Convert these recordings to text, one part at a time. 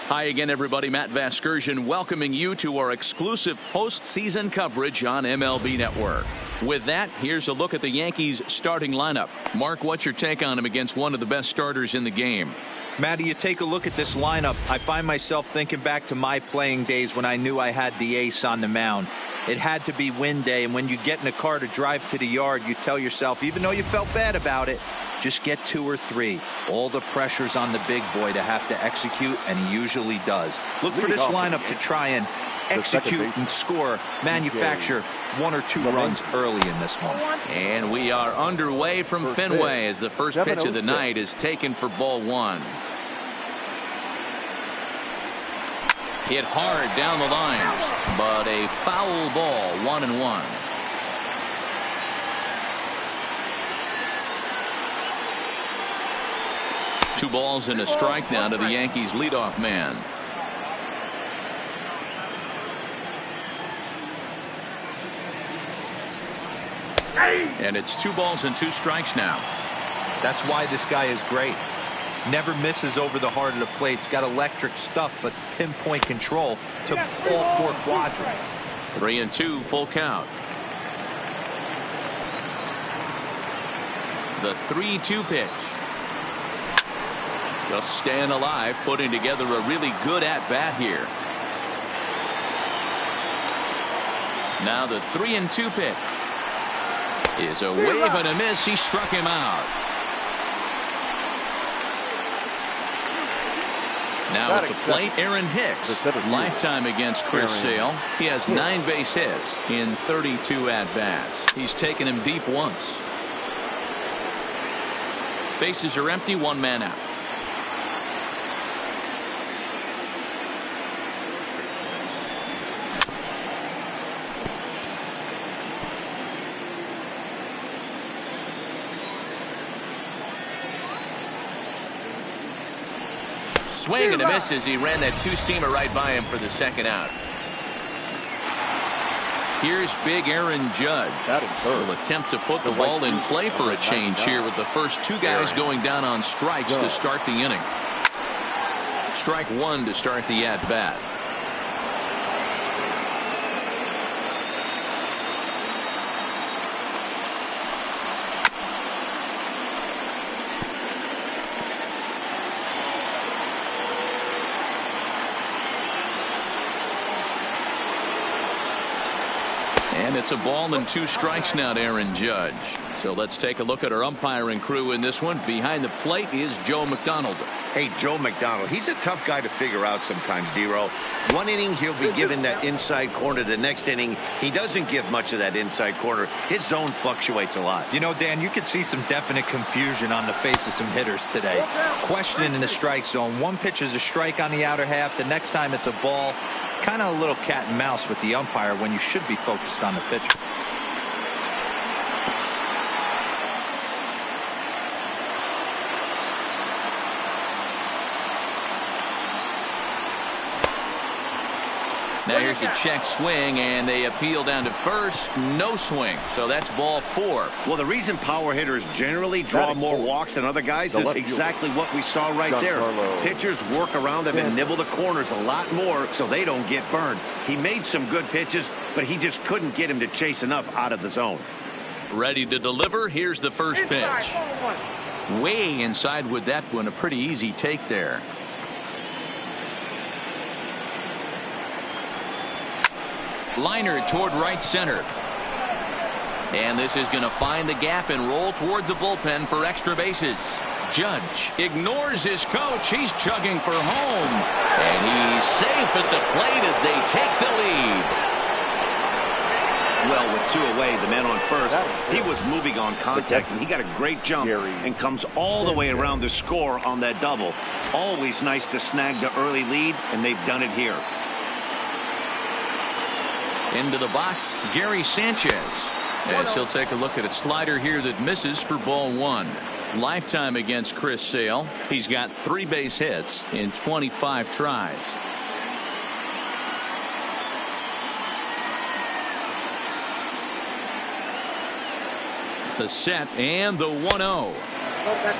Hi again, everybody. Matt Vasgersian welcoming you to our exclusive postseason coverage on MLB Network. With that, here's a look at the Yankees starting lineup. Mark, what's your take on him against one of the best starters in the game? Matty, you take a look at this lineup. I find myself thinking back to my playing days when I knew I had the ace on the mound. It had to be win day, and when you get in a car to drive to the yard, you tell yourself, even though you felt bad about it, just get 2 or 3. All the pressure's on the big boy to have to execute, and he usually does. Look for this lineup to try and execute and score, manufacture 1 or 2 runs early in this one. And we are underway from Fenway as the first pitch of the night is taken for ball 1. Hit hard down the line, but a foul ball, 1-1. Two balls and a strike now to the Yankees leadoff man. And it's 2 balls and 2 strikes now. That's why this guy is great. Never misses over the heart of the plate. He's got electric stuff, but pinpoint control to all 4 quadrants. 3-2, full count. The 3-2 pitch. Just staying alive, putting together a really good at-bat here. Now the 3-2 pitch is a wave and a miss. He struck him out. Now at the plate, Aaron Hicks. Lifetime against Chris Sale. He has 9 base hits in 32 at-bats. He's taken him deep once. Bases are empty, 1 man out. Swing and a miss as he ran that 2-seamer right by him for the 2nd out. Here's big Aaron Judge. Will attempt to put the ball in play for a change here with the first 2 guys going down on strikes to start the inning. Strike 1 to start the at-bat. And it's a ball and 2 strikes now to Aaron Judge. So let's take a look at our umpiring crew in this one. Behind the plate is Joe McDonald. Hey, Joe McDonald, he's a tough guy to figure out sometimes, D-Row. One inning, he'll be given that inside corner. The next inning, he doesn't give much of that inside corner. His zone fluctuates a lot. You know, Dan, you could see some definite confusion on the face of some hitters today. Questioning in the strike zone. One pitch is a strike on the outer half. The next time it's a ball. Kind of a little cat and mouse with the umpire when you should be focused on the pitcher. Now here's a check swing, and they appeal down to first. No swing, so that's ball 4. Well, the reason power hitters generally draw more walks than other guys is exactly what we saw right there. Pitchers work around them and nibble the corners a lot more so they don't get burned. He made some good pitches, but he just couldn't get him to chase enough out of the zone. Ready to deliver. Here's the first pitch. Way inside with that one. A pretty easy take there. Liner toward right center. And this is going to find the gap and roll toward the bullpen for extra bases. Judge ignores his coach. He's chugging for home. And he's safe at the plate as they take the lead. Well, with 2 away, the man on first, he was moving on contact, and he got a great jump and comes all the way around to score on that double. Always nice to snag the early lead, and they've done it here. Into the box, Gary Sanchez. As he'll take a look at a slider here that misses for ball 1. Lifetime against Chris Sale. He's got 3 base hits in 25 tries. The set and the 1-0.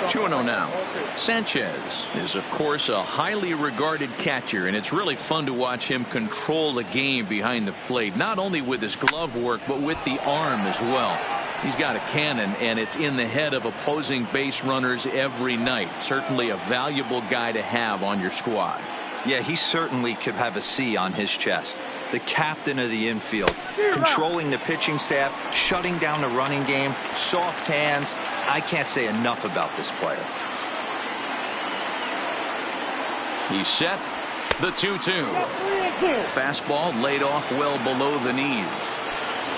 2-0 now. Sanchez is, of course, a highly regarded catcher, and it's really fun to watch him control the game behind the plate, not only with his glove work, but with the arm as well. He's got a cannon, and it's in the head of opposing base runners every night. Certainly a valuable guy to have on your squad. Yeah, he certainly could have a C on his chest. The captain of the infield, controlling the pitching staff, shutting down the running game, soft hands. I can't say enough about this player. He's set. The 2-2. Fastball laid off well below the knees.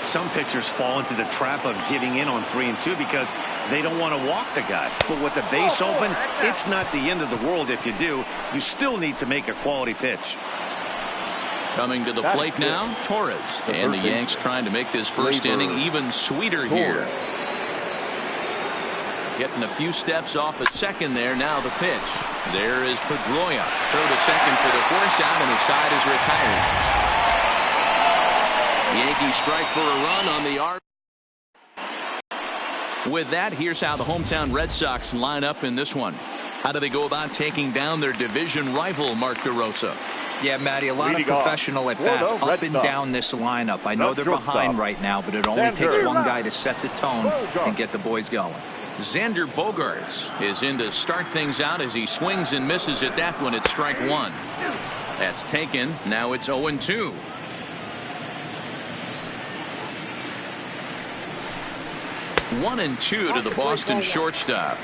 Some pitchers fall into the trap of giving in on 3-2 because they don't want to walk the guy. But with the base open, it's not the end of the world if you do. You still need to make a quality pitch. Coming to the plate now, Torres. And the Yanks trying to make this first inning even sweeter here. Getting a few steps off at second there. Now the pitch. There is Pedroia. Throw to second for the force out, and the side is retired. Yankees strike for a run on the arm. With that, here's how the hometown Red Sox line up in this one. How do they go about taking down their division rival, Mark DeRosa? Yeah, Matty, a lot of professional at-bats up and down this lineup. I know they're behind right now, but it only takes one guy to set the tone and get the boys going. Xander Bogaerts is in to start things out as he swings and misses at that one at strike one. That's taken. Now it's 0-2. One and two to the Boston shortstop.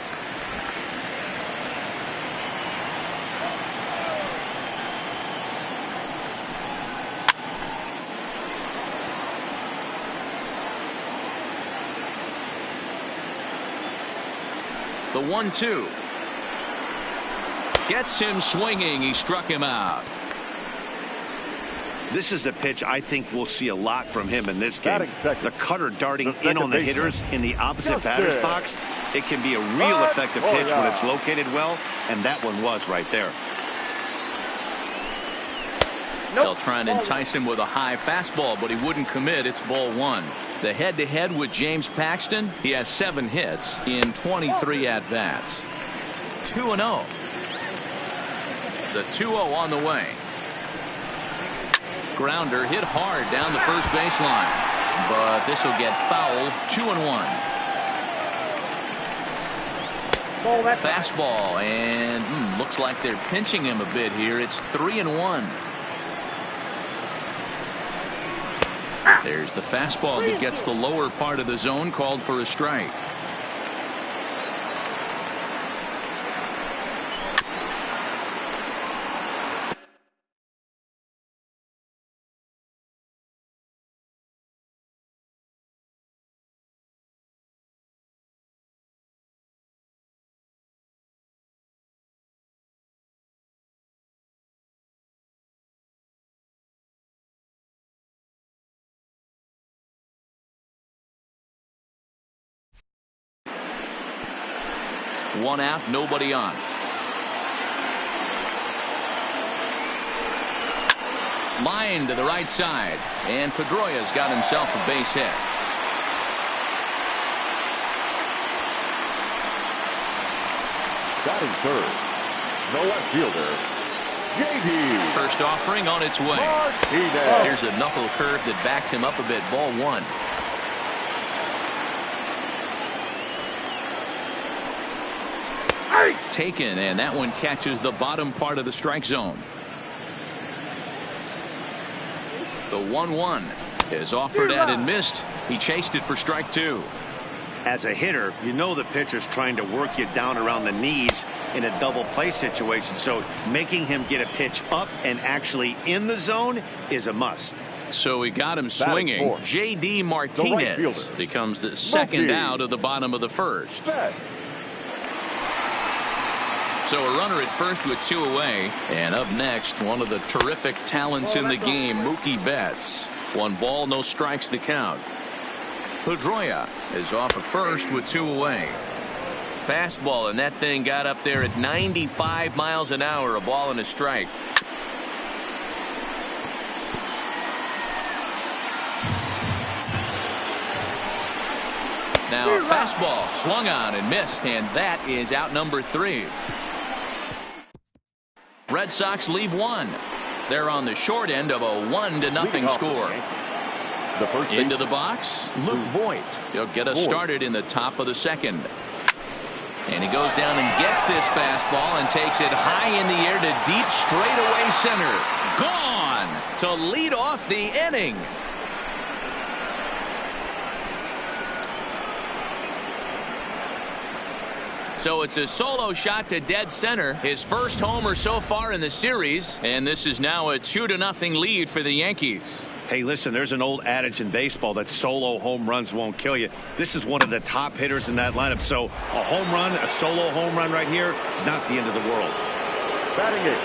The 1-2 gets him swinging. He struck him out. This is the pitch I think we'll see a lot from him in this game. The cutter darting in on the hitters in the opposite batter's box. It can be a real effective pitch when it's located well, and that one was right there. They'll try and entice him with a high fastball, but he wouldn't commit. It's ball one. The head-to-head with James Paxton. He has 7 hits in 23 at-bats. 2-0. The 2-0 on the way. Grounder hit hard down the first baseline, but this will get foul. 2-1. Fastball, and looks like they're pinching him a bit here. It's 3-1. There's the fastball that gets the lower part of the zone, called for a strike. One out, nobody on. Line to the right side, and Pedroia's got himself a base hit. Batting third, the left fielder, JD. First offering on its way. Here's a knuckle curve that backs him up a bit. Ball one. Taken, and that one catches the bottom part of the strike zone. The 1-1 is offered at and missed. He chased it for strike two. As a hitter, you know the pitcher's trying to work you down around the knees in a double play situation, so making him get a pitch up and actually in the zone is a must. So he got him swinging. J.D. Martinez becomes the second out of the bottom of the first. So a runner at first with 2 away. And up next, one of the terrific talents in the game, Mookie Betts. 1 ball, no strikes to count. Pedroia is off at first with 2 away. Fastball, and that thing got up there at 95 miles an hour, a ball and a strike. Now a fastball swung on and missed, and that is out number 3. Red Sox leave one. They're on the short end of a 1-0 score. Into the box, Luke Voit. He'll get us started in the top of the second. And he goes down and gets this fastball and takes it high in the air to deep straightaway center. Gone to lead off the inning. So it's a solo shot to dead center, his first homer so far in the series, and this is now a 2-0 lead for the Yankees. Hey, listen, there's an old adage in baseball that solo home runs won't kill you. This is one of the top hitters in that lineup, so a home run, a solo home run right here is not the end of the world. Batting it,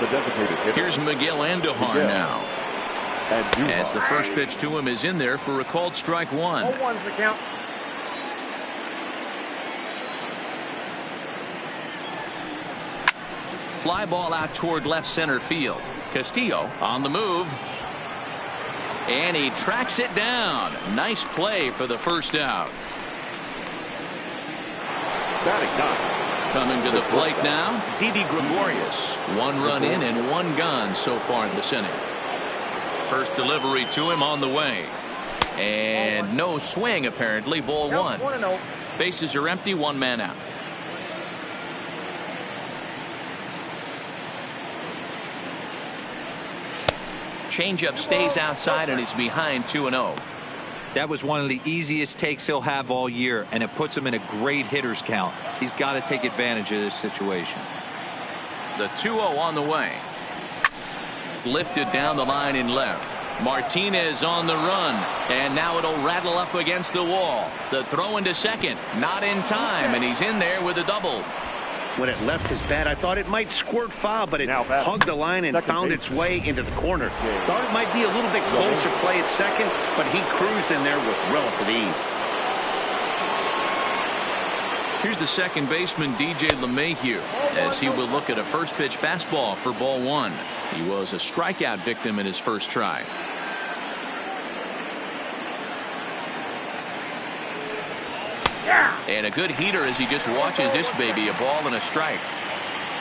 the designated hitter. Here's Miguel Andujar now. As the first pitch to him is in there for a called strike 1. 0-1's the count. Fly ball out toward left center field. Castillo on the move. And he tracks it down. Nice play for the first out. Coming to the plate now, Didi Gregorius. 1 run in and 1 gone so far in this inning. First delivery to him on the way. And no swing apparently. Ball 1. Bases are empty. 1 man out. Changeup stays outside and is behind 2-0. That was one of the easiest takes he'll have all year, and it puts him in a great hitter's count. He's got to take advantage of this situation. The 2-0 on the way. Lifted down the line in left. Martinez on the run, and now it'll rattle up against the wall. The throw into second, not in time, and he's in there with a double. When it left his bat, I thought it might squirt foul, but it hugged the line and found its way into the corner. Thought it might be a little bit closer play at second, but he cruised in there with relative ease. Here's the second baseman, DJ LeMahieu, as he will look at a first pitch fastball for ball 1. He was a strikeout victim in his first try. And a good heater as he just watches this baby, a ball and a strike.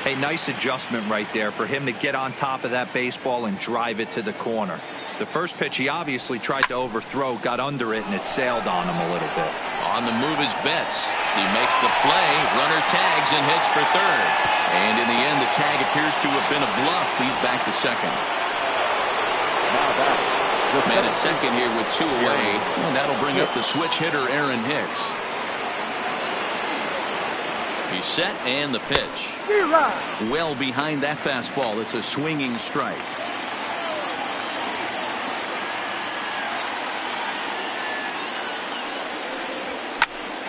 A nice adjustment right there for him to get on top of that baseball and drive it to the corner. The first pitch he obviously tried to overthrow, got under it, and it sailed on him a little bit. On the move is Betts. He makes the play, runner tags and hits for third. And in the end, the tag appears to have been a bluff. He's back to second. Man at second here with 2 away. And that'll bring up the switch hitter, Aaron Hicks. He's set, and the pitch. Well behind that fastball. It's a swinging strike.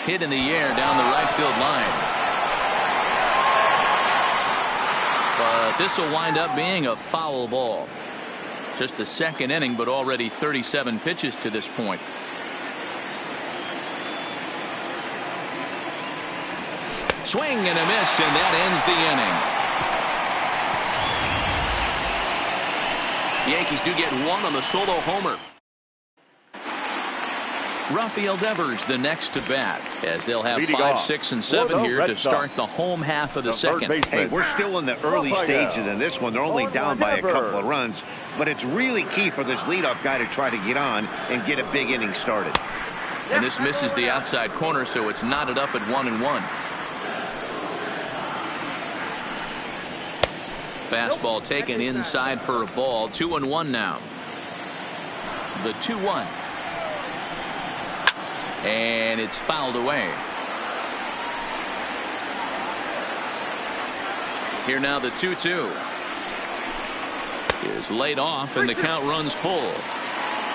Hit in the air down the right field line. But this will wind up being a foul ball. Just the second inning, but already 37 pitches to this point. Swing and a miss, and that ends the inning. The Yankees do get 1 on the solo homer. Rafael Devers the next to bat, as they'll have 5, 6, and 7 here to start the home half of the second. Hey, we're still in the early stages in this one. They're only down by a couple of runs, but it's really key for this leadoff guy to try to get on and get a big inning started. And this misses the outside corner, so it's knotted up at 1-1. Fastball taken inside for a ball. 2-1 now. The 2-1. And it's fouled away. Here now the 2-2 is laid off, and the count runs full.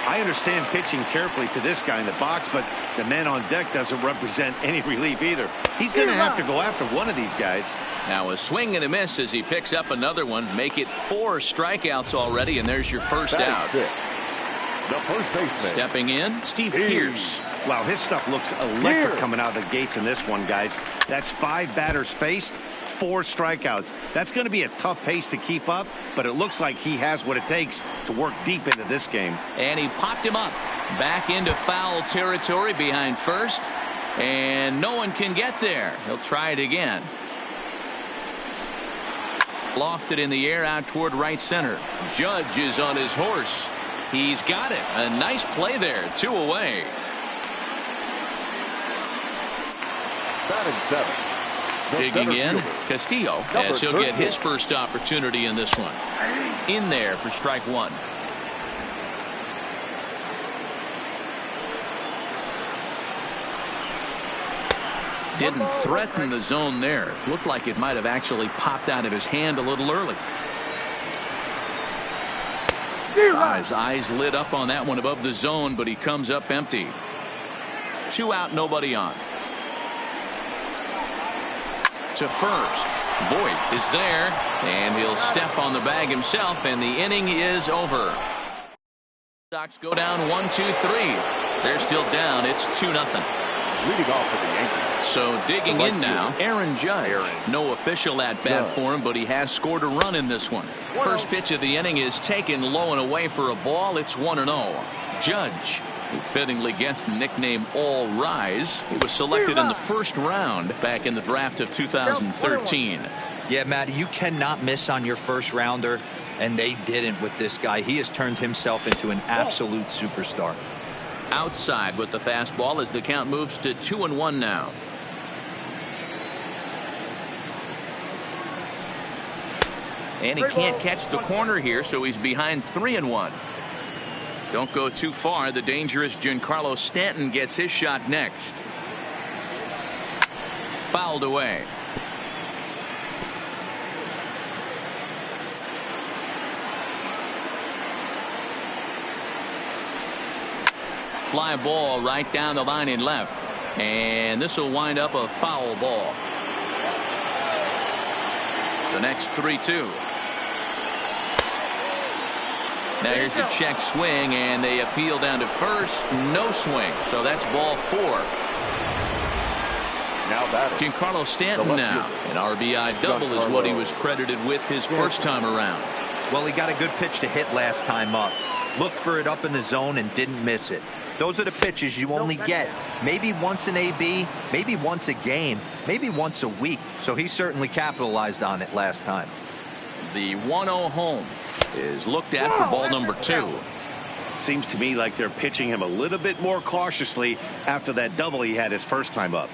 I understand pitching carefully to this guy in the box, but the man on deck doesn't represent any relief either. He's going to have to go after one of these guys. Now a swing and a miss as he picks up another one. Make it 4 strikeouts already, and there's your first out. The first baseman. Stepping in, Steve Pearce. Wow, his stuff looks electric coming out of the gates in this one, guys. That's 5 batters faced, 4 strikeouts. That's going to be a tough pace to keep up, but it looks like he has what it takes to work deep into this game. And he popped him up. Back into foul territory behind first. And no one can get there. He'll try it again. Lofted in the air out toward right center. Judge is on his horse. He's got it. A nice play there. 2 away. Batting 7. Digging in, Castillo, as he'll get his first opportunity in this one. In there for strike 1. Didn't threaten the zone there. Looked like it might have actually popped out of his hand a little early. His eyes lit up on that one above the zone, but he comes up empty. 2 out, nobody on. To first. Voit is there, and he'll step on the bag himself, and the inning is over. Sox go down 1-2-3. They're still down. It's 2-0. Leading off for the Yankees. So digging in now, Aaron Judge. No official at bat for him, but he has scored a run in this one. First pitch of the inning is taken low and away for a ball. It's 1-0. Judge, who fittingly gets the nickname All Rise. He was selected in the first round back in the draft of 2013. Yeah, Matty, you cannot miss on your first rounder, and they didn't with this guy. He has turned himself into an absolute superstar. Outside with the fastball as the count moves to 2-1 now. And he can't catch the corner here, so he's behind 3-1. Don't go too far. The dangerous Giancarlo Stanton gets his shot next. Fouled away. Fly ball right down the line in left. And this will wind up a foul ball. The next 3-2. Now here's a check swing, and they appeal down to first. No swing, so that's ball 4. Now batting. Giancarlo Stanton now. An RBI double is what he was credited with his first time around. Well, he got a good pitch to hit last time up. Looked for it up in the zone and didn't miss it. Those are the pitches you only get maybe once in AB, maybe once a game, maybe once a week. So he certainly capitalized on it last time. The 1-0 home is looked at for ball number 2. Seems to me like they're pitching him a little bit more cautiously after that double he had his first time up.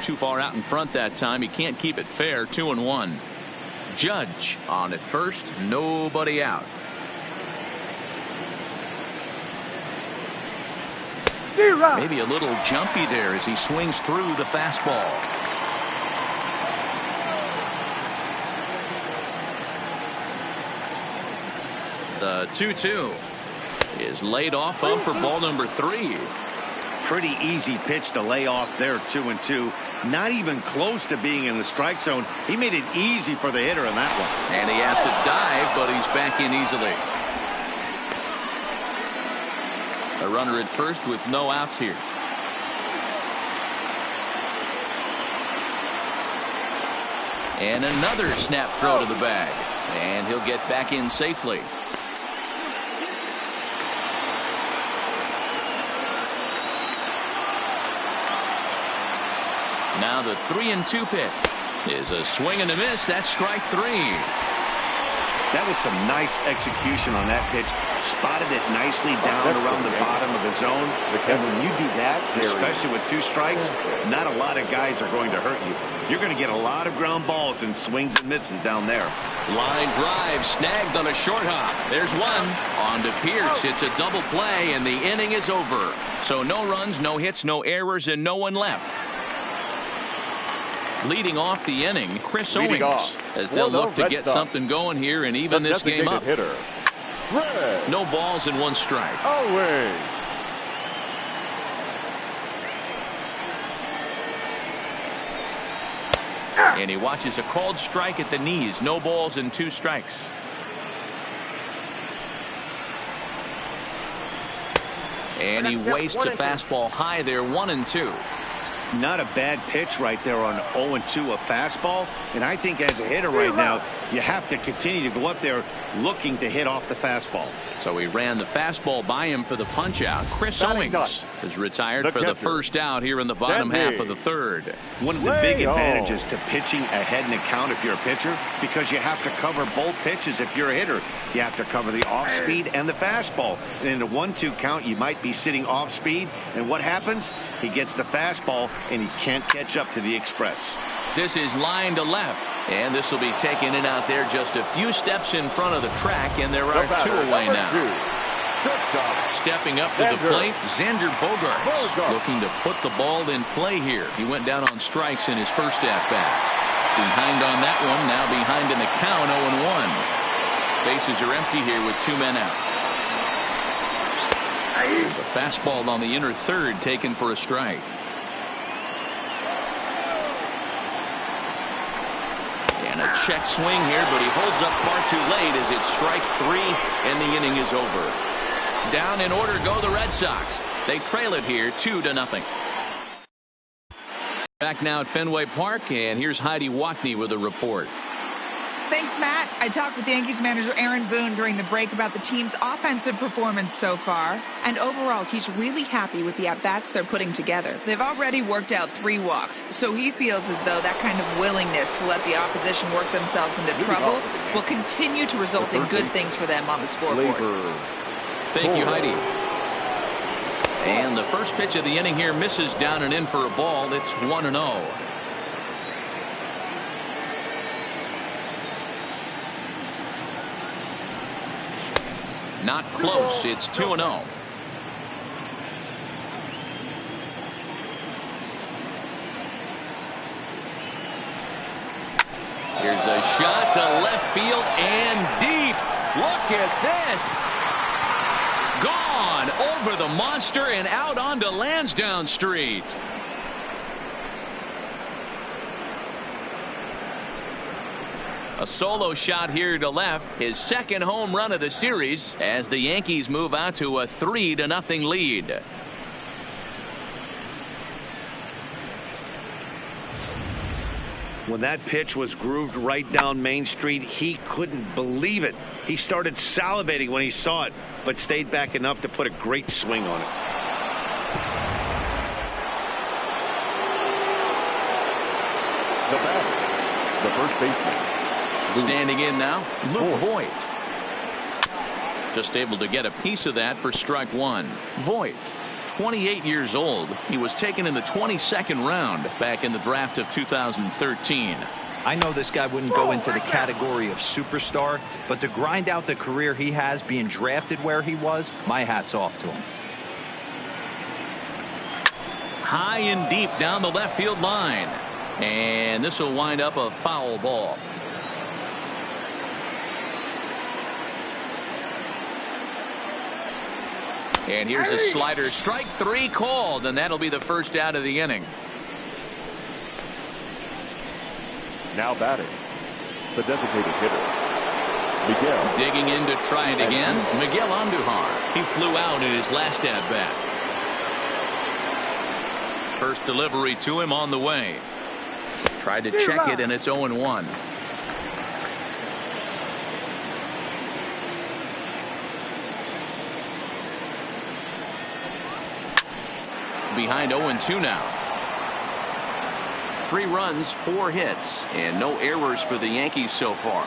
Too far out in front that time. He can't keep it fair. 2-1. Judge on at first. Nobody out. Maybe a little jumpy there as he swings through the fastball. The 2-2 is laid off of for ball number 3. Pretty easy pitch to lay off there. 2-2. Not even close to being in the strike zone. He made it easy for the hitter in that one. And he has to dive, but he's back in easily. A runner at first with no outs here. And another snap throw to the bag. And he'll get back in safely. Now the 3-2 pitch is a swing and a miss. That's strike 3. That was some nice execution on that pitch. Spotted it nicely down around the bottom of the zone. And when you do that, especially with 2 strikes, not a lot of guys are going to hurt you. You're going to get a lot of ground balls and swings and misses down there. Line drive snagged on a short hop. There's one. On to Pierce. It's a double play, and the inning is over. So no runs, no hits, no errors, and no one left. Leading off the inning, Chris Owings, as they'll look to get something going here and even this game up. No balls and 1 strike. Owings. And he watches a called strike at the knees. No balls and 2 strikes. And he wastes a fastball high there. 1-2. Not a bad pitch right there on 0-2, a fastball. And I think as a hitter right now, you have to continue to go up there looking to hit off the fastball. So he ran the fastball by him for the punch out. Chris Owings is retired for the first out here in the bottom half of the third. One of the big advantages to pitching ahead in the count if you're a pitcher, because you have to cover both pitches if you're a hitter. You have to cover the off speed and the fastball. And in a 1-2 count, you might be sitting off speed. And what happens? He gets the fastball and he can't catch up to the express. This is line to left, and this will be taken in out there just a few steps in front of the track, and there are two away now. Stepping up to the plate, Xander Bogaerts looking to put the ball in play here. He went down on strikes in his first at-bat. Behind on that one, now behind in the count, 0-1. Bases are empty here with 2 men out. There's a fastball on the inner third taken for a strike. And a check swing here, but he holds up far too late as it's strike 3 and the inning is over. Down in order go the Red Sox. They trail it here 2-0. Back now at Fenway Park, and here's Heidi Watney with a report. Thanks, Matt. I talked with Yankees manager Aaron Boone during the break about the team's offensive performance so far. And overall, he's really happy with the at-bats they're putting together. They've already worked out 3 walks, so he feels as though that kind of willingness to let the opposition work themselves into trouble will continue to result in good things for them on the scoreboard. Thank you, Heidi. And the first pitch of the inning here misses down and in for a ball. It's 1-0. Not close. It's 2-0. Here's a shot to left field and deep. Look at this. Gone over the monster and out onto Lansdowne Street. A solo shot here to left, his second home run of the series as the Yankees move out to a 3-0 lead. When that pitch was grooved right down Main Street, he couldn't believe it. He started salivating when he saw it, but stayed back enough to put a great swing on it. The batter, the first baseman. Standing in now, Luke Voit. Just able to get a piece of that for strike 1. Voit, 28 years old. He was taken in the 22nd round back in the draft of 2013. I know this guy wouldn't go into the category of superstar, but to grind out the career he has being drafted where he was, my hat's off to him. High and deep down the left field line. And this will wind up a foul ball. And here's a slider, strike 3 called, and that'll be the first out of the inning. Now batting, the designated hitter, Miguel. Digging in to try it again, Miguel Andujar. He flew out in his last at-bat. First delivery to him on the way. Tried to check it, and it's 0-1. Behind 0-2 now. 3 runs, 4 hits, and no errors for the Yankees so far.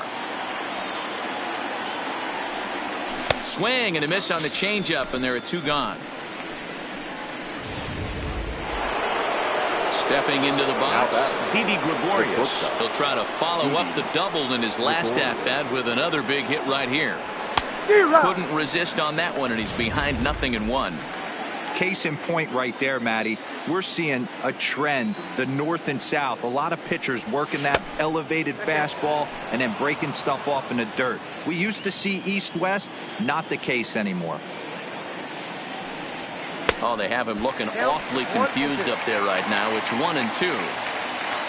Swing and a miss on the changeup, and there are 2 gone. Stepping into the box, Didi Gregorius. He'll try to follow up the double in his last at-bat with another big hit right here. Couldn't resist on that one, and he's behind 0-1. Case in point right there, Matty. We're seeing a trend, the north and south. A lot of pitchers working that elevated fastball and then breaking stuff off in the dirt. We used to see east-west, not the case anymore. Oh, they have him looking awfully confused up there right now. It's 1-2.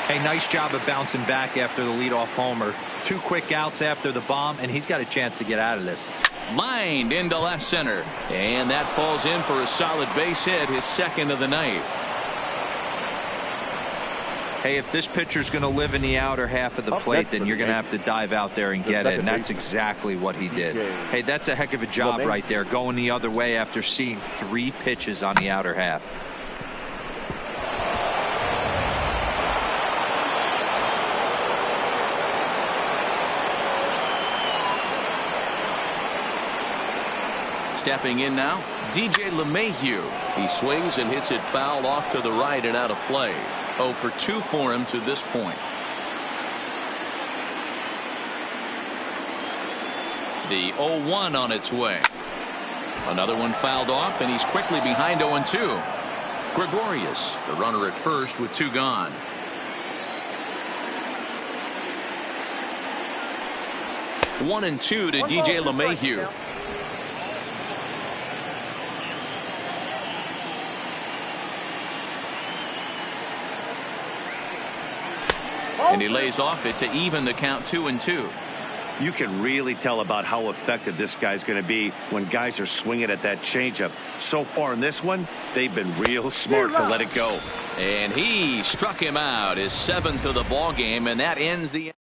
Hey, nice job of bouncing back after the leadoff homer. 2 quick outs after the bomb, and he's got a chance to get out of this. Lined into left center, and that falls in for a solid base hit, his second of the night. Hey, if this pitcher's going to live in the outer half of the plate, then you're going to have to dive out there and get it, and that's exactly what he did. Hey, that's a heck of a job right there, going the other way after seeing 3 pitches on the outer half. Stepping in now, DJ LeMahieu. He swings and hits it foul off to the right and out of play. 0 for 2 for him to this point. The 0-1 on its way. Another one fouled off, and he's quickly behind 0-2. Gregorius, the runner at first with 2 gone. One and 2 to DJ LeMahieu. And he lays off it to even the count 2-2. You can really tell about how effective this guy's going to be when guys are swinging at that changeup. So far in this one, they've been real smart to let it go. And he struck him out, his 7th of the ball game, and that ends the.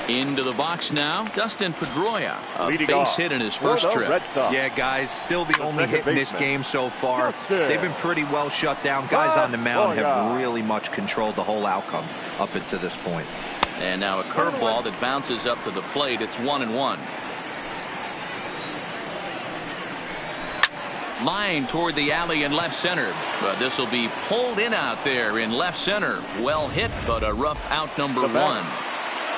Into the box now, Dustin Pedroia, a base hit in his first trip. Yeah, guys, still the only hit in this game so far. They've been pretty well shut down. Guys on the mound have really much controlled the whole outcome up until this point. And now a curveball that bounces up to the plate. It's 1-1. Line toward the alley in left center, but this will be pulled in out there in left center. Well hit, but a rough out number 1.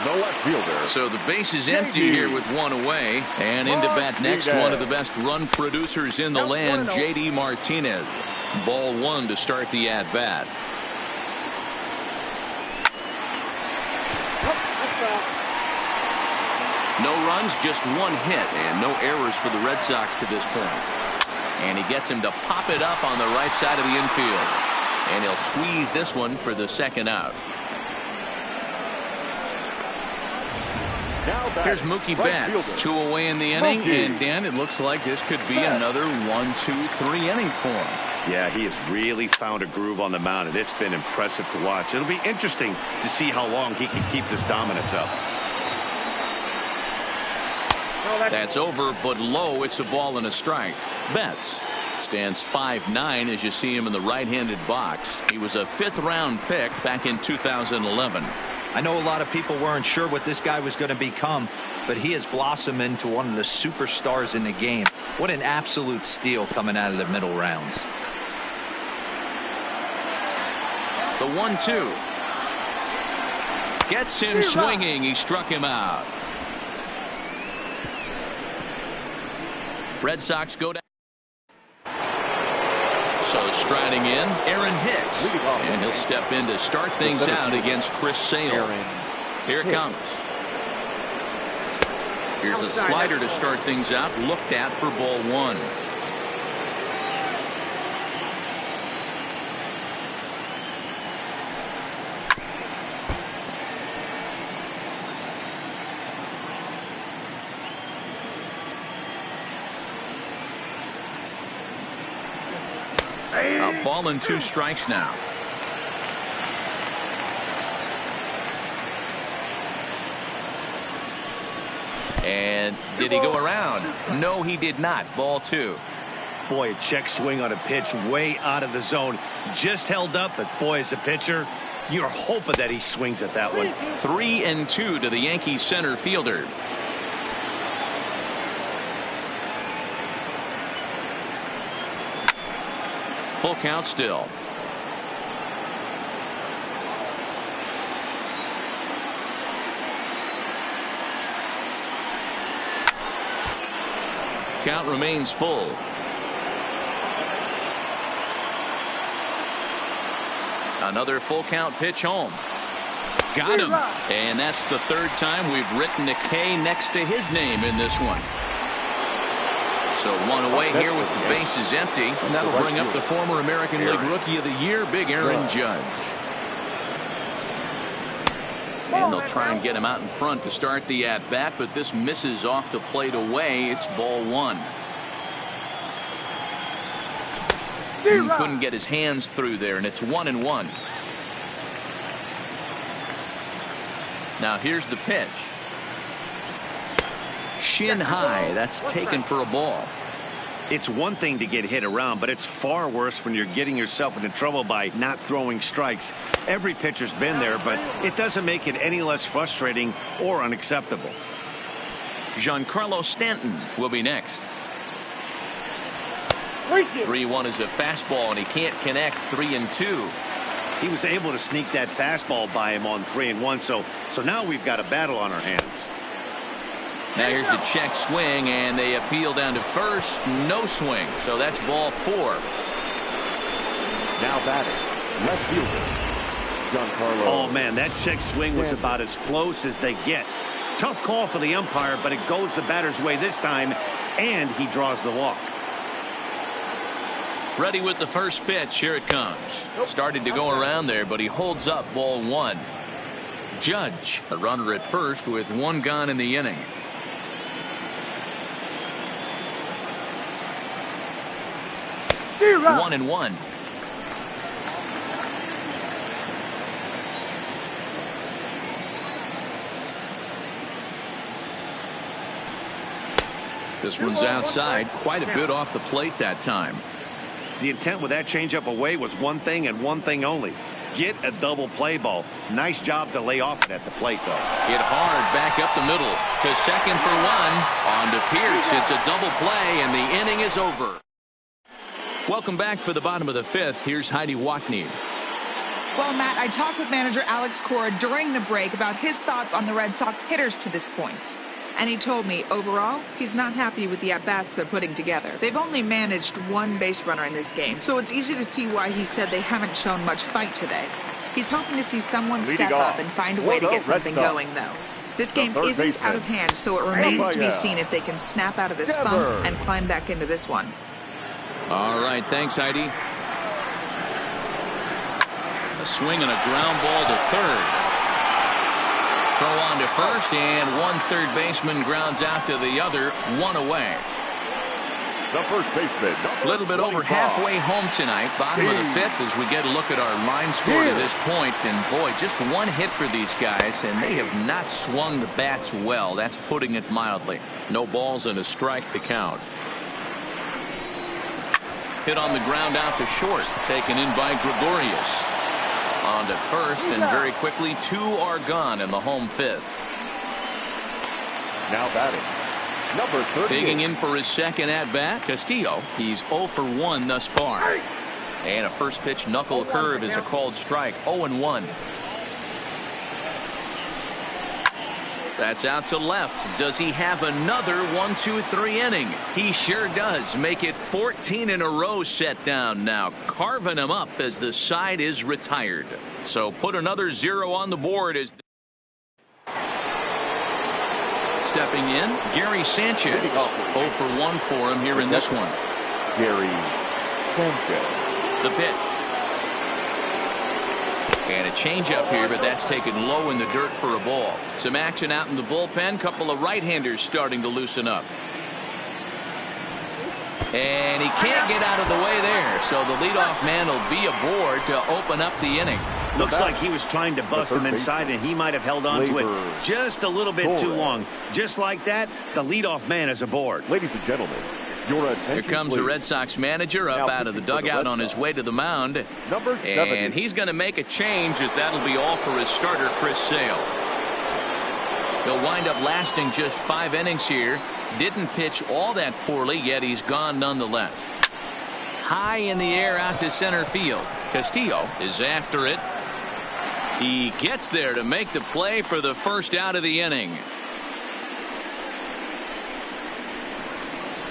No left fielder. So the base is empty here with 1 away. And into bat next, one of the best run producers in the land, J.D. Martinez. Ball 1 to start the at-bat. No runs, just 1 hit, and no errors for the Red Sox to this point. And he gets him to pop it up on the right side of the infield. And he'll squeeze this one for the 2nd out. Here's Mookie Betts, 2 away in the inning, and Dan, it looks like this could be another 1-2-3 inning for him. Yeah, he has really found a groove on the mound, and it's been impressive to watch. It'll be interesting to see how long he can keep this dominance up. That's over, but low. It's a ball and a strike. Betts stands 5'9" as you see him in the right-handed box. He was a 5th-round pick back in 2011. I know a lot of people weren't sure what this guy was going to become, but he has blossomed into one of the superstars in the game. What an absolute steal coming out of the middle rounds. The 1-2 gets him swinging. He struck him out. Red Sox go down. So striding in, Aaron Hicks, and he'll step in to start things out against Chris Sale. Here it comes. Here's a slider to start things out, looked at for ball 1. A ball and 2 strikes now. And did he go around? No, he did not. Ball 2. Boy, a check swing on a pitch way out of the zone. Just held up, but boy, as a pitcher, you're hoping that he swings at that one. 3-2 to the Yankees center fielder. Full count still. Count remains full. Another full count pitch home. Got him. And that's the 3rd time we've written a K next to his name in this one. So 1 away here with the bases empty. And that'll bring up the former American League Rookie of the Year, Big Aaron Judge. And they'll try and get him out in front to start the at-bat, but this misses off the plate away. It's ball 1. He couldn't get his hands through there, and it's 1-1. Now here's the pitch. Shin high. That's taken for a ball. It's one thing to get hit around, but it's far worse when you're getting yourself into trouble by not throwing strikes. Every pitcher's been there, but it doesn't make it any less frustrating or unacceptable. Giancarlo Stanton will be next. 3-1 is a fastball, and he can't connect. 3-2. He was able to sneak that fastball by him on 3-1, so now we've got a battle on our hands. Now here's the check swing, and they appeal down to first. No swing, so that's ball 4. Now batting, left fielder, Giancarlo. Oh, man, that check swing was about as close as they get. Tough call for the umpire, but it goes the batter's way this time, and he draws the walk. Ready with the first pitch. Here it comes. Started to go around there, but he holds up. Ball 1. Judge, a runner at first with 1 gone in the inning. One and 1. This one's outside. Quite a bit off the plate that time. The intent with that changeup away was one thing and one thing only. Get a double play ball. Nice job to lay off it at the plate, though. Hit hard back up the middle to second for 1. On to Pierce. It's a double play, and the inning is over. Welcome back for the bottom of the 5th. Here's Heidi Watney. Well, Matt, I talked with manager Alex Cora during the break about his thoughts on the Red Sox hitters to this point. And he told me, overall, he's not happy with the at-bats they're putting together. They've only managed 1 base runner in this game, so it's easy to see why he said they haven't shown much fight today. He's hoping to see someone step up and find a way to get something going, though. This game isn't out of hand, so it remains to be seen if they can snap out of this funk and climb back into this one. All right, thanks, Heidi. A swing and a ground ball to third. Throw on to first, and 1 third baseman grounds out to the other. 1 away. The first baseman. A little bit over halfway home tonight. Bottom of the 5th as we get a look at our line score to this point. And boy, just 1 hit for these guys, and they have not swung the bats well. That's putting it mildly. No balls and a strike to count. Hit on the ground out to short. Taken in by Gregorius. On to first, and very quickly 2 are gone in the home 5th. Now batting, number 38. Digging in for his second at-bat, Castillo. He's 0 for 1 thus far. And a first pitch knuckle curve is a called strike. 0-1. That's out to left. Does he have another 1-2-3 inning? He sure does. Make it 14 in a row set down now. Carving him up as the side is retired. So put another 0 on the board as stepping in, Gary Sanchez. 0 for 1 for him here in this one. Gary Sanchez. The pitch. And a changeup here, but that's taken low in the dirt for a ball. Some action out in the bullpen. Couple of right-handers starting to loosen up. And he can't get out of the way there. So the leadoff man will be aboard to open up the inning. Looks like he was trying to bust him inside, and he might have held on to it just a little bit too long. Just like that, the leadoff man is aboard. Ladies and gentlemen, your attention, here comes the Red Sox manager up out of the dugout on his way to the mound. Number 70. And he's going to make a change, as that'll be all for his starter, Chris Sale. He'll wind up lasting just 5 innings here. Didn't pitch all that poorly, yet he's gone nonetheless. High in the air out to center field. Castillo is after it. He gets there to make the play for the first out of the inning.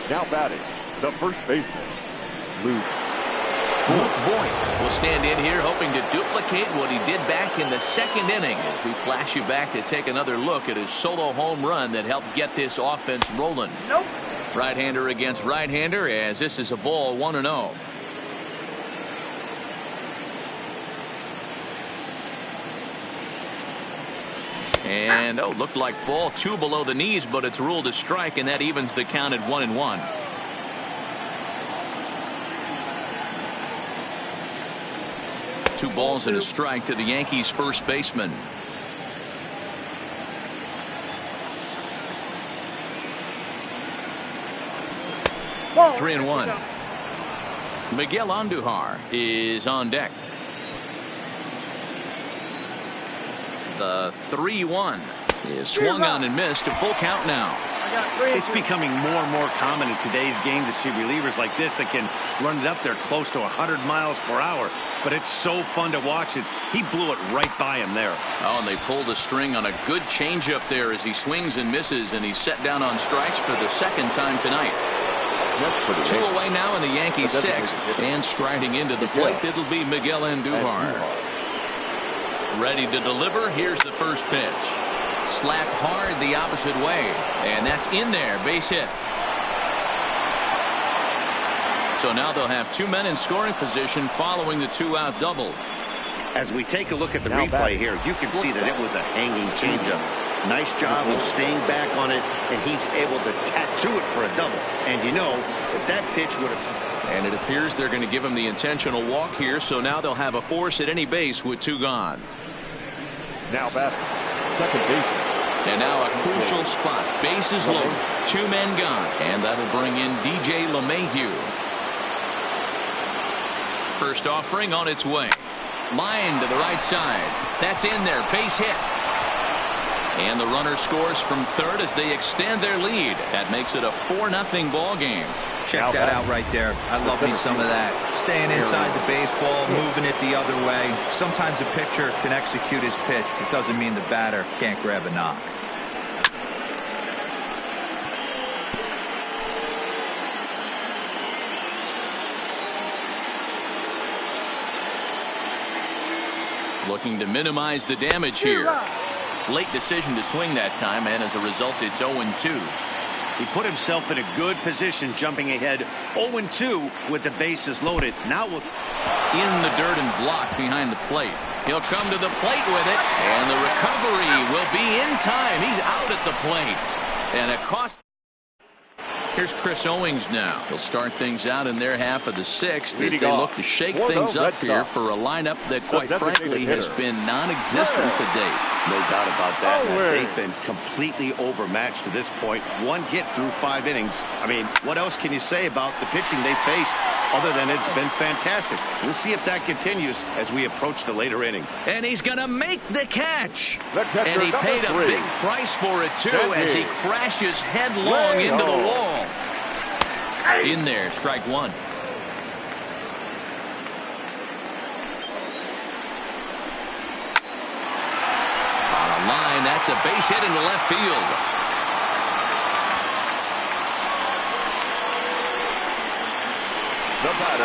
Now batting, the first baseman, Luke Voigt will stand in here hoping to duplicate what he did back in the 2nd inning as we flash you back to take another look at his solo home run that helped get this offense rolling. Right-hander against right-hander as this is a ball 1-0. And looked like ball 2 below the knees, but it's ruled a strike, and that evens the count at 1-1. 2 balls and a strike to the Yankees first baseman. Ball. 3-1. Miguel Andujar is on deck. The 3-1 is swung on and missed. A full count now. It's becoming more and more common in today's game to see relievers like this that can run it up there close to 100 miles per hour. But it's so fun to watch it. He blew it right by him there. Oh, and they pulled the string on a good changeup there as he swings and misses, and he's set down on strikes for the second time tonight. 2 away now in the Yankees' 6th, and striding into the plate, it'll be Miguel Andujar. Ready to deliver. Here's the first pitch. Slapped hard the opposite way, and that's in there. Base hit. So now they'll have 2 men in scoring position following the 2-out double. As we take a look at the replay here, you can see that it was a hanging changeup. Nice job of staying back on it, and he's able to tattoo it for a double. And you know, if that pitch would have... And it appears they're going to give him the intentional walk here, so now they'll have a force at any base with 2 gone. Now back, second base. And now a crucial spot. Bases loaded. 2 men gone. And that'll bring in DJ LeMahieu. First offering on its way. Line to the right side. That's in there. Base hit. And the runner scores from third as they extend their lead. That makes it a 4-0 ball game. Check that out right there. I love me some of that. Staying inside the baseball, moving it the other way. Sometimes a pitcher can execute his pitch, but doesn't mean the batter can't grab a knock. Looking to minimize the damage here. Late decision to swing that time, and as a result, it's 0-2. He put himself in a good position, jumping ahead 0-2 with the bases loaded. Now we'll... In the dirt and blocked behind the plate. He'll come to the plate with it, and the recovery will be in time. He's out at the plate. And a cost... Here's Chris Owings now. He'll start things out in their half of the 6th as they look to shake things up here for a lineup that, quite frankly, has been non-existent to date. No doubt about that. They've been completely overmatched to this point. 1 hit through 5 innings. I mean, what else can you say about the pitching they faced other than it's been fantastic? We'll see if that continues as we approach the later inning. And he's going to make the catch. And he paid a big price for it, too, as he crashes headlong into the wall. In there, strike 1. Line, that's a base hit into left field.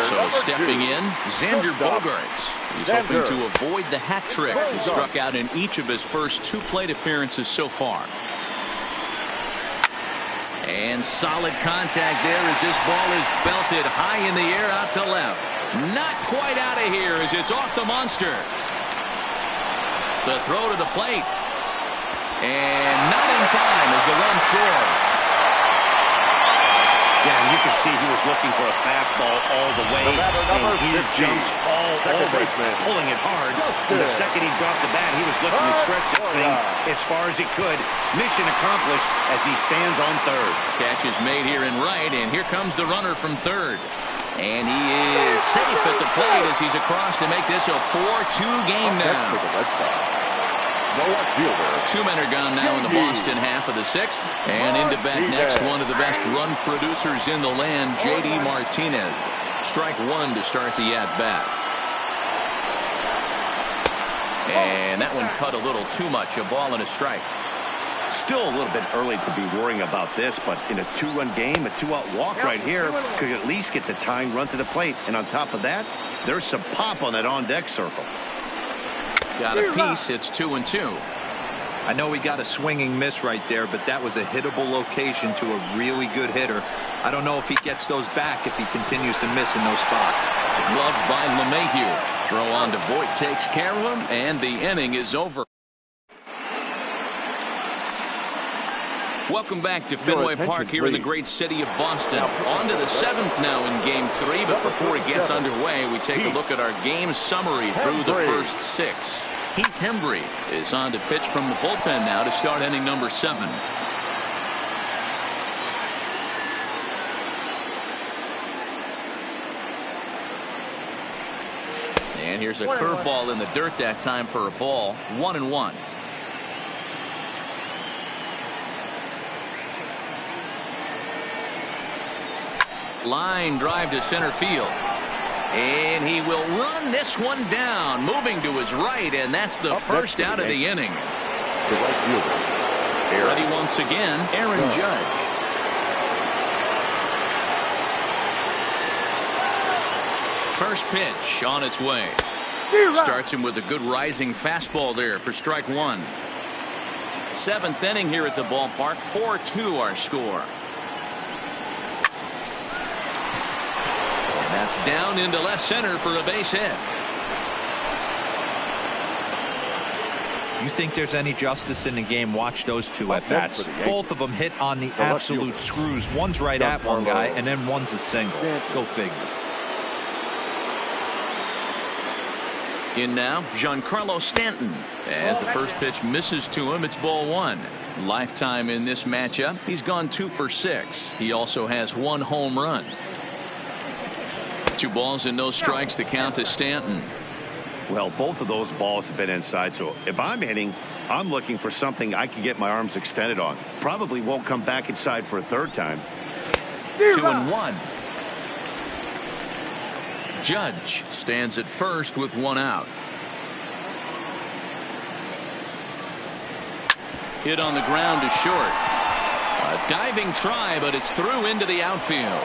So stepping in, Xander Bogaerts. He's hoping to avoid the hat trick. He struck out in each of his first 2 plate appearances so far. And solid contact there as this ball is belted high in the air out to left. Not quite out of here as it's off the monster. The throw to the plate. And not in time as the run scores. Yeah, and you can see he was looking for a fastball all the way, and he jumps all over it, pulling it hard. And the second he dropped the bat, he was looking to stretch this thing as far as he could. Mission accomplished as he stands on third. Catch is made here in right, and here comes the runner from third. And he is safe at the plate as he's across to make this a 4-2 game now. 2 men are gone now in the Boston half of the 6th. And into bat next, one of the best run producers in the land, J.D. Martinez. Strike 1 to start the at-bat. And that one cut a little too much. A ball and a strike. Still a little bit early to be worrying about this, but in a 2-run game, a 2-out walk right here could at least get the tying run to the plate. And on top of that, there's some pop on that on-deck circle. Got a piece. It's 2-2. I know he got a swinging miss right there, but that was a hittable location to a really good hitter. I don't know if he gets those back if he continues to miss in those spots. Gloved by LeMahieu. Throw on to Voit takes care of him, and the inning is over. Welcome back to Fenway Park here in the great city of Boston. On to the 7th now in Game 3, but before it gets underway, we take a look at our game summary through the first 6. Heath Hembree is on to pitch from the bullpen now to start inning number 7. And here's a curveball in the dirt that time for a ball. 1-1. Line drive to center field. And he will run this one down, moving to his right, and that's the first out of the inning. The right fielder. Ready once again, Aaron Judge. First pitch on its way. Starts him with a good rising fastball there for strike 1. 7th inning here at the ballpark. 4-2 our score. And that's down into left center for a base hit. You think there's any justice in the game? Watch those two at bats. Both of them hit on the absolute screws. One's right at one guy, and then one's a single. Go figure. In now, Giancarlo Stanton. As the first pitch misses to him, it's ball 1. Lifetime in this matchup, he's gone 2 for 6. He also has 1 home run. 2 balls and no strikes, the count to Stanton. Well, both of those balls have been inside, so if I'm hitting, I'm looking for something I can get my arms extended on. Probably won't come back inside for a 3rd time. 2-1. Judge stands at first with 1 out. Hit on the ground to short. A diving try, but it's through into the outfield.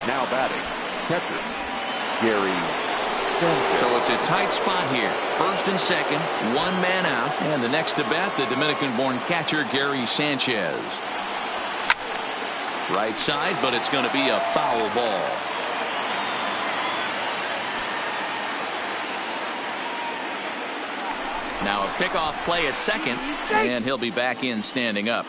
Now batting, catcher, Gary Sanchez. So it's a tight spot here. First and second, one man out. And the next to bat, the Dominican-born catcher, Gary Sanchez. Right side, but it's going to be a foul ball. Now a pickoff play at second, and he'll be back in standing up.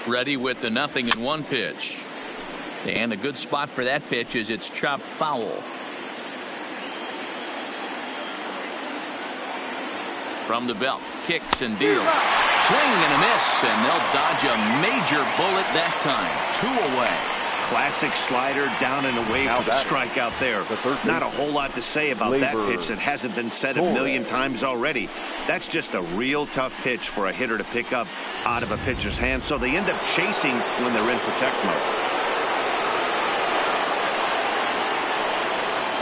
Ready with the 0-1 pitch. And a good spot for that pitch is it's chopped foul. From the belt, kicks and deals. Swing and a miss, and they'll dodge a major bullet that time. 2 away. Classic slider down and away for the strikeout there. Not a whole lot to say about that pitch that hasn't been said a million times already. That's just a real tough pitch for a hitter to pick up out of a pitcher's hand, so they end up chasing when they're in protect mode.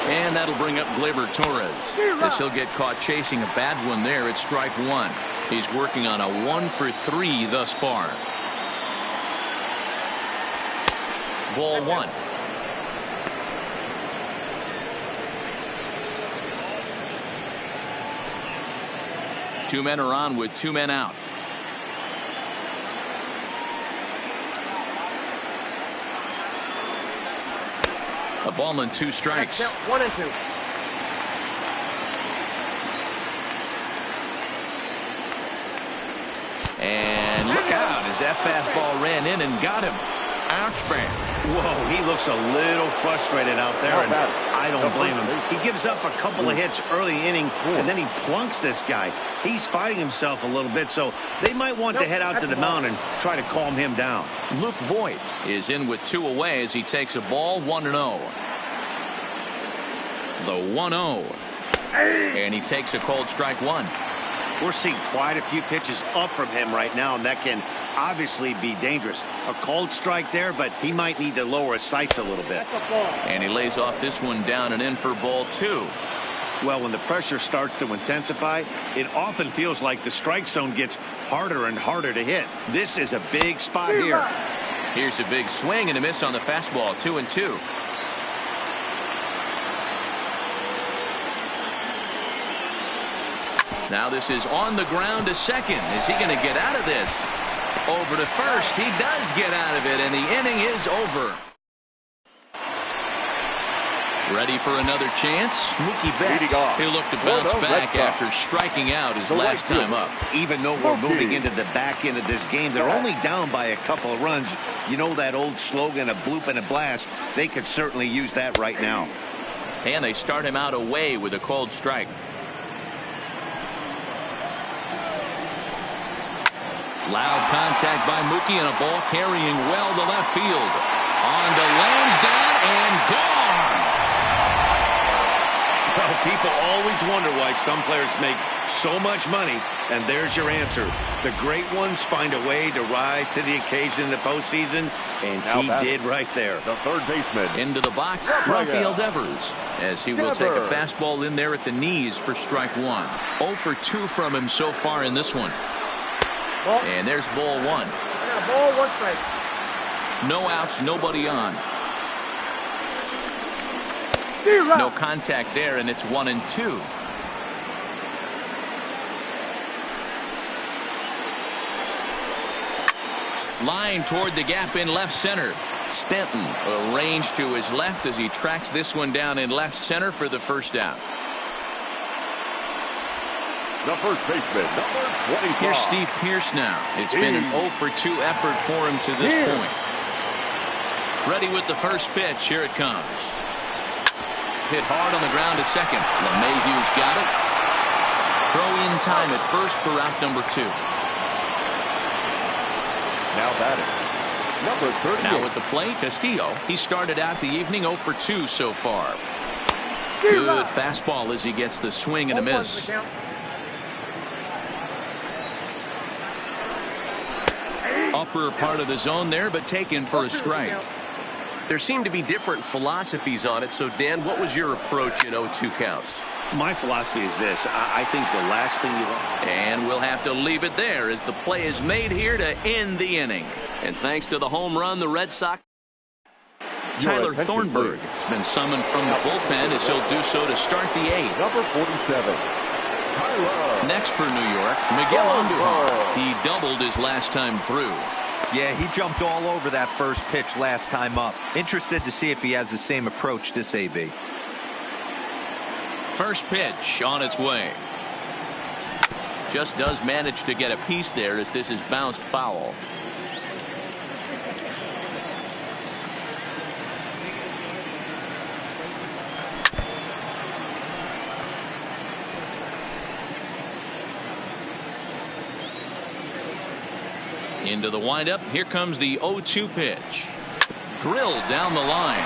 And that'll bring up Gleyber Torres. As he'll get caught chasing a bad one there at strike one. He's working on a 1-for-3 thus far. Ball one. Two men are on with 2 men out. A ball and 2 strikes. 1 and 2. And look out as that fastball ran in and got him. Ouch, man. Whoa, he looks a little frustrated out there, and I don't blame him. He gives up a couple of hits early inning, and then he plunks this guy. He's fighting himself a little bit, so they might want to head out to the mound and try to calm him down. Luke Voigt is in with 2 away as he takes a ball 1-0. The 1-0. And he takes a cold strike 1. We're seeing quite a few pitches up from him right now, and that can obviously be dangerous. A cold strike there, but he might need to lower his sights a little bit. And he lays off this one down and in for ball 2. Well, when the pressure starts to intensify, it often feels like the strike zone gets harder and harder to hit. This is a big spot here. Here's a big swing and a miss on the fastball. 2-2. Now this is on the ground to second. Is he going to get out of this? Over to first. He does get out of it, and the inning is over. Ready for another chance? Mookie Betts. He'll look to bounce back after striking out his last time up. Even though we're moving into the back end of this game, they're only down by a couple of runs. You know that old slogan, a bloop and a blast. They could certainly use that right now. And they start him out away with a cold strike. Loud contact by Mookie and a ball carrying well to left field. On to Lansdowne and gone. Well, people always wonder why some players make so much money, and there's your answer. The great ones find a way to rise to the occasion in the postseason, and he did right there. The third baseman. Into the box, Rafael Devers, as he will take a fastball in there at the knees for strike 1. 0 for 2 from him so far in this one. And there's ball 1. I got a ball, 1 strike. No outs, nobody on. No contact there, and it's 1-2. Line toward the gap in left center. Stanton arranged to his left as he tracks this one down in left center for the first out. The first baseman, number 25. Here's Steve Pearce now. It's been an 0 for 2 effort for him to this point. Ready with the first pitch. Here it comes. Hit hard on the ground to second. LeMahieu's got it. Throw in time at first for out number 2. Now batting, Number 38. Now at the plate, Castillo. He started out the evening 0 for 2 so far. Good fastball as he gets the swing and a miss. Upper part of the zone there, but taken for a strike. There seem to be different philosophies on it. So, Dan, what was your approach in 0-2 counts? My philosophy is this. I think the last thing you want. And we'll have to leave it there as the play is made here to end the inning. And thanks to the home run, the Red Sox. Tyler Thornburg has been summoned from the bullpen as he'll do so to start the 8th. Number 47. Tyler. Next for New York, Miguel Andujar. He doubled his last time through. Yeah, he jumped all over that first pitch last time up. Interested to see if he has the same approach this AB. First pitch on its way. Just does manage to get a piece there as this is bounced foul. Into the windup. Here comes the 0-2 pitch. Drilled down the line.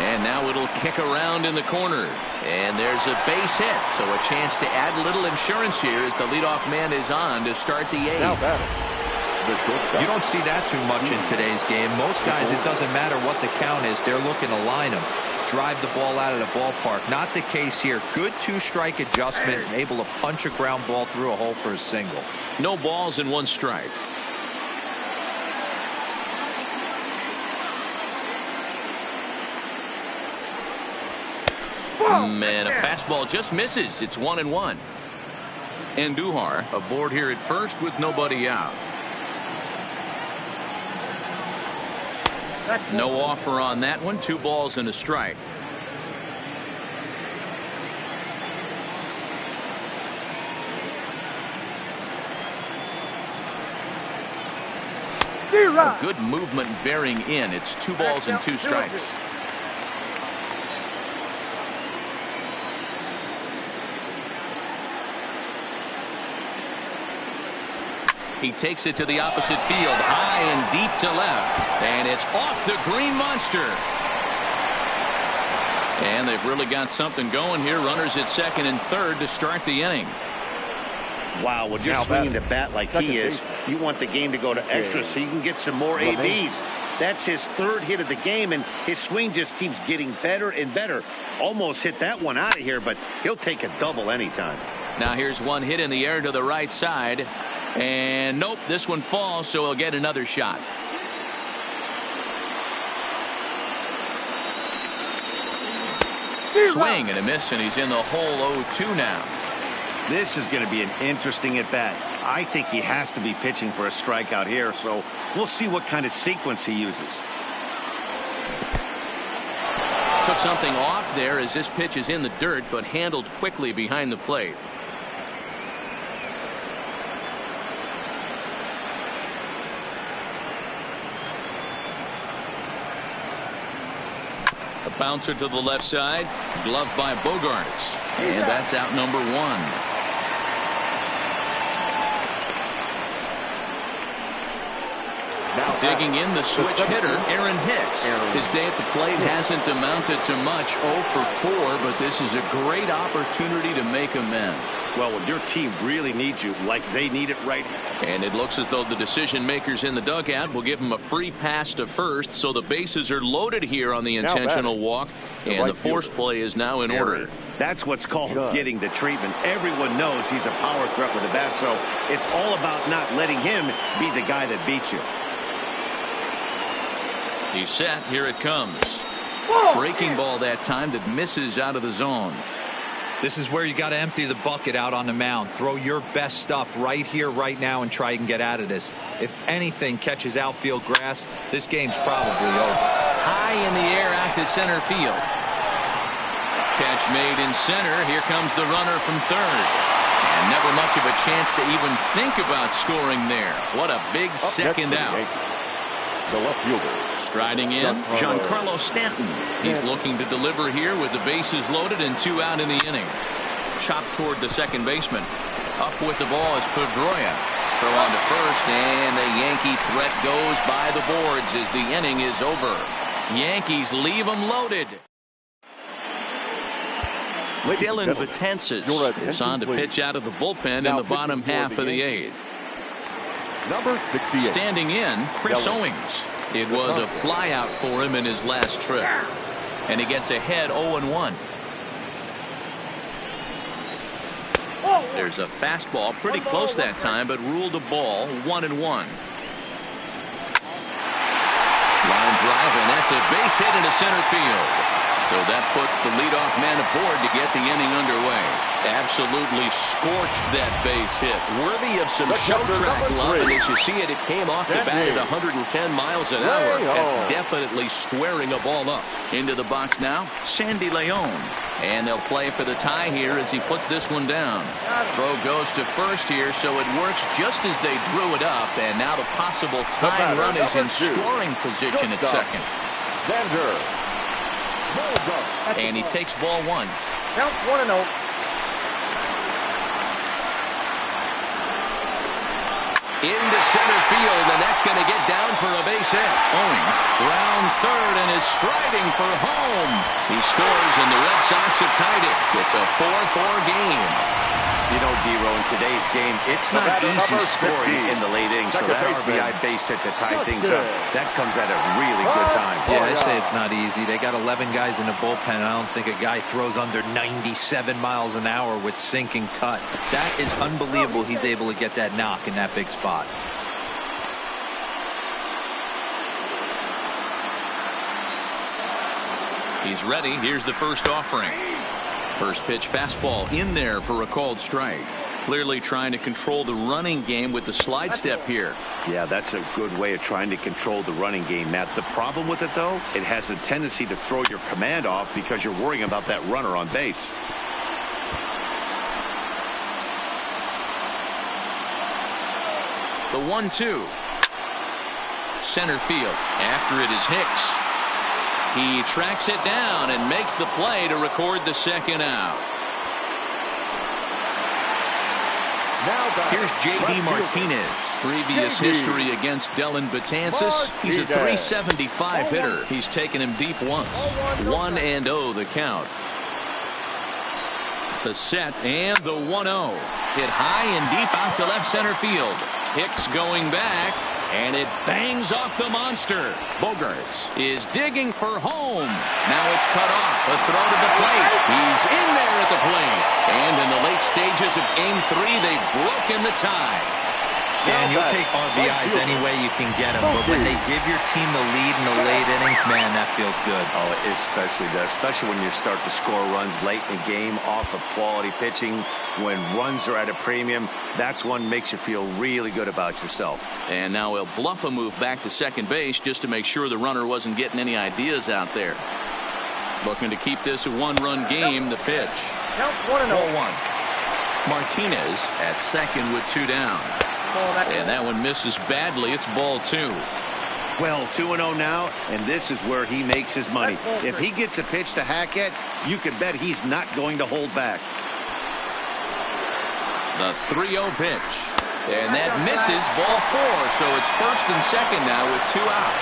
And now it'll kick around in the corner. And there's a base hit. So a chance to add a little insurance here as the leadoff man is on to start the 8th. Now batting. You don't see that too much in today's game. Most guys, it doesn't matter what the count is. They're looking to line them. Drive the ball out of the ballpark. Not the case here. Good 2-strike adjustment. Able to punch a ground ball through a hole for a single. No balls and 1 strike. Man, a fastball just misses. It's 1-1. Andujar aboard here at first with nobody out. No offer on that one. 2 balls and a strike. A good movement bearing in. It's 2 balls and 2 strikes. He takes it to the opposite field, high and deep to left. And it's off the green monster. And they've really got something going here. Runners at second and third to start the inning. Wow, when you're swinging the bat like he is, you want the game to go to extra so you can get some more ABs. That's his 3rd hit of the game, and his swing just keeps getting better and better. Almost hit that one out of here, but he'll take a double anytime. Now here's one hit in the air to the right side. And nope, this one falls, so he'll get another shot. Swing and a miss, and he's in the hole 0-2 now. This is going to be an interesting at bat. I think he has to be pitching for a strikeout here, so we'll see what kind of sequence he uses. Took something off there as this pitch is in the dirt, but handled quickly behind the plate. A bouncer to the left side, gloved by Bogarts, and that's out number 1. Digging in the switch hitter, Aaron Hicks. His day at the plate hasn't amounted to much, 0 for 4, but this is a great opportunity to make amends. Well, when your team really needs you, like they need it right now. And it looks as though the decision makers in the dugout will give him a free pass to first, so the bases are loaded here on the intentional walk, and the force play is now in order. That's what's called getting the treatment. Everyone knows he's a power threat with the bat, so it's all about not letting him be the guy that beats you. He's set. Here it comes. Breaking ball that time that misses out of the zone. This is where you got to empty the bucket out on the mound. Throw your best stuff right here, right now, and try and get out of this. If anything catches outfield grass, this game's probably over. High in the air out to center field. Catch made in center. Here comes the runner from third. And never much of a chance to even think about scoring there. What a big second out. The left fielder. Striding in, Giancarlo Stanton. He's looking to deliver here with the bases loaded and 2 out in the inning. Chopped toward the second baseman. Up with the ball is Pedroia. Throw on to first, and the Yankee threat goes by the boards as the inning is over. Yankees leave them loaded. Dylan Betances is on to pitch out of the bullpen in the bottom half of the eighth. Number 68. Standing in, Chris Owings. It was a flyout for him in his last trip. And he gets ahead 0-1. There's a fastball pretty close that time, but ruled a ball 1-1. Line drive, and that's a base hit into center field. So that puts the leadoff man aboard to get the inning underway. Absolutely scorched that base hit. Worthy of some show track love. And as you see it, it came off the bat at 110 miles an hour. That's definitely squaring a ball up. Into the box now, Sandy Leon. And they'll play for the tie here as he puts this one down. Throw goes to first here, so it works just as they drew it up. And now the possible tying run is in scoring position at second. And he takes ball one. Count 1-0. Into center field, and that's going to get down for a base hit. Owings rounds third and is striding for home. He scores, and the Red Sox have tied it. It's a 4-4 game. You know, D-Row, in today's game, it's not easy scoring in the late innings, so that RBI base hit to tie things up, that comes at a really good time. Yeah, I say it's not easy. They got 11 guys in the bullpen. I don't think a guy throws under 97 miles an hour with sink and cut. That is unbelievable. He's able to get that knock in that big spot. He's ready. Here's the first offering. First pitch fastball in there for a called strike. Clearly trying to control the running game with the slide step here. Yeah, that's a good way of trying to control the running game, Matt. The problem with it, though, it has a tendency to throw your command off because you're worrying about that runner on base. The 1-2. Center field. After it is Hicks. He tracks it down and makes the play to record the second out. Here's J.D. Martinez. Previous history against Dylan Betances. He's a .375 hitter. He's taken him deep once. 1-0 the count. The set and the 1-0. Hit high and deep out to left center field. Hicks going back. And it bangs off the monster. Bogarts is digging for home. Now it's cut off. A throw to the plate. He's in there at the plate. And in the late stages of Game 3, they've broken the tie. And you'll take RBIs any way you can get them. But when they give your team the lead in the late innings, man, that feels good. Oh, it especially does. Especially when you start to score runs late in the game off of quality pitching. When runs are at a premium, that's one makes you feel really good about yourself. And now he'll bluff a move back to second base just to make sure the runner wasn't getting any ideas out there. Looking to keep this a one-run game. The pitch. Count 1-0. Martinez at second with two down. And that one misses badly. It's ball two. Well, 2-0 now, and this is where he makes his money. If he gets a pitch to hack at, you can bet he's not going to hold back. The 3-0 pitch. And that misses ball four. So it's first and second now with two out.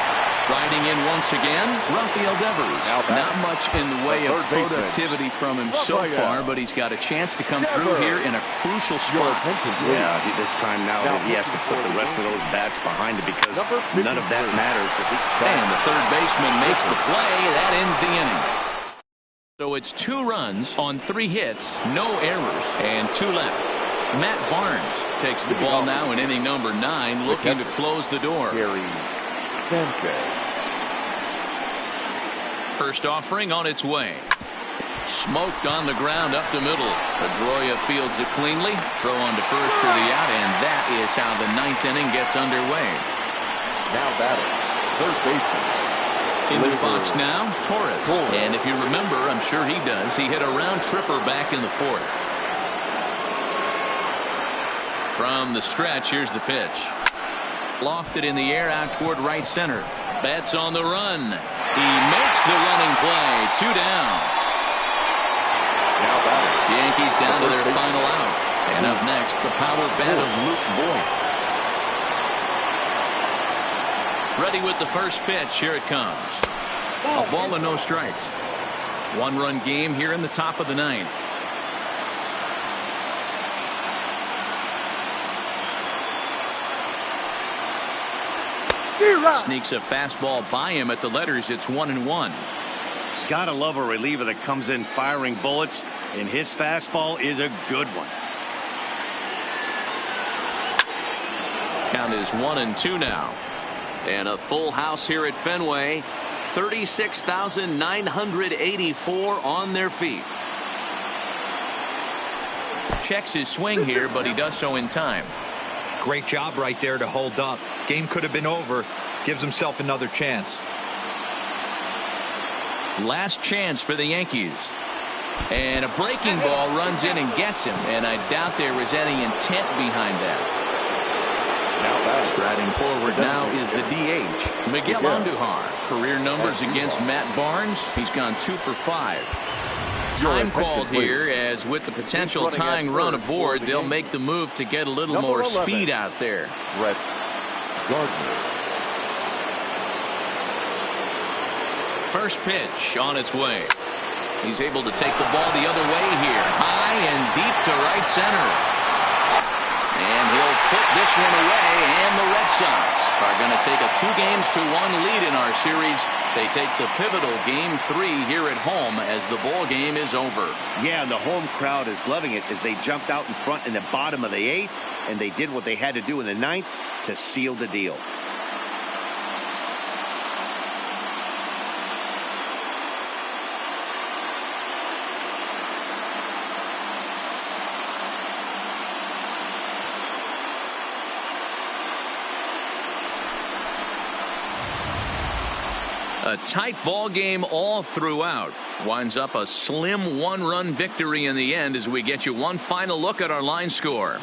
Riding in once again, Rafael Devers. Not much in the way of productivity from him so far, but he's got a chance to come through here in a crucial spot. Yeah, this time now he has to put the rest of those bats behind it because none of that matters. And the third baseman makes the play. That ends the inning. So it's 2 runs on 3 hits, no errors, and 2 left. Matt Barnes takes the ball now in inning number 9, looking to close the door. First offering on its way. Smoked on the ground up the middle. Pedroia fields it cleanly. Throw on to first for the out, and that is how the 9th inning gets underway. Now batting, third baseman. In the box now, Torres. And if you remember, I'm sure he does, he hit a round tripper back in the 4th. From the stretch, here's the pitch. Lofted in the air out toward right center. Betts on the run. He makes the running play. 2 down. Yankees down to their final out. And up next, the power bat of Luke Voigt. Ready with the first pitch. Here it comes. A ball and no strikes. One-run game here in the top of the ninth. Sneaks a fastball by him at the letters. It's 1-1. Gotta love a reliever that comes in firing bullets, and his fastball is a good one. Count is 1-2 now. And a full house here at Fenway. 36,984 on their feet. Checks his swing here, but he does so in time. Great job right there to hold up. Game could have been over. Gives himself another chance. Last chance for the Yankees. And a breaking ball runs in and gets him. And I doubt there was any intent behind that. Striding forward now is the DH, Miguel Andujar. Career numbers against Matt Barnes. He's gone 2 for 5. Time called here, as with the potential tying run aboard, they'll make the move to get a little more speed out there. Brett Gardner. First pitch on its way. He's able to take the ball the other way here. High and deep to right center. And he'll put this one away, and the Red Sox are going to take a 2-1 lead in our series. They take the pivotal Game 3 here at home as the ball game is over. Yeah, and the home crowd is loving it as they jumped out in front in the bottom of the 8th, and they did what they had to do in the 9th to seal the deal. A tight ball game all throughout. Winds up a slim 1-run victory in the end as we get you one final look at our line score.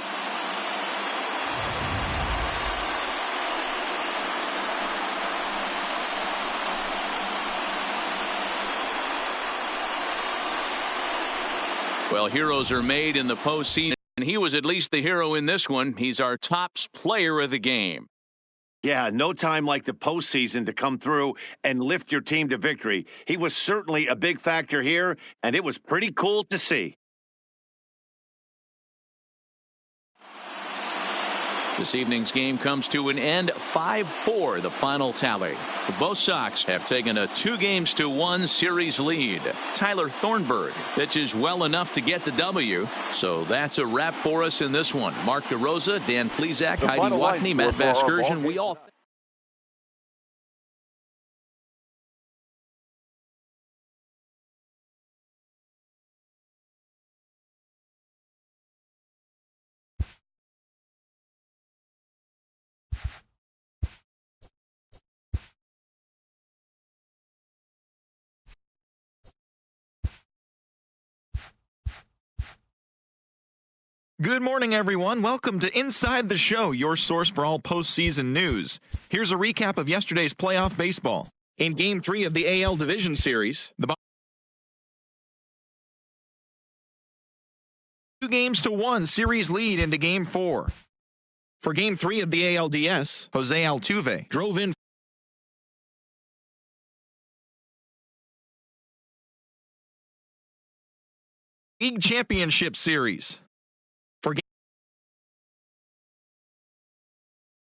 Well, heroes are made in the postseason, and he was at least the hero in this one. He's our top player of the game. Yeah, no time like the postseason to come through and lift your team to victory. He was certainly a big factor here, and it was pretty cool to see. This evening's game comes to an end, 5-4, the final tally. Both Sox have taken a 2-1 series lead. Tyler Thornburg pitches well enough to get the W. So that's a wrap for us in this one. Mark DeRosa, Dan Plesac, Heidi Watney, Matt Vasgersian. We all... Good morning, everyone. Welcome to Inside the Show, your source for all postseason news. Here's a recap of yesterday's playoff baseball. In Game 3 of the AL Division Series, the 2-1 series lead into Game 4. For Game 3 of the ALDS, Jose Altuve drove in League Championship Series.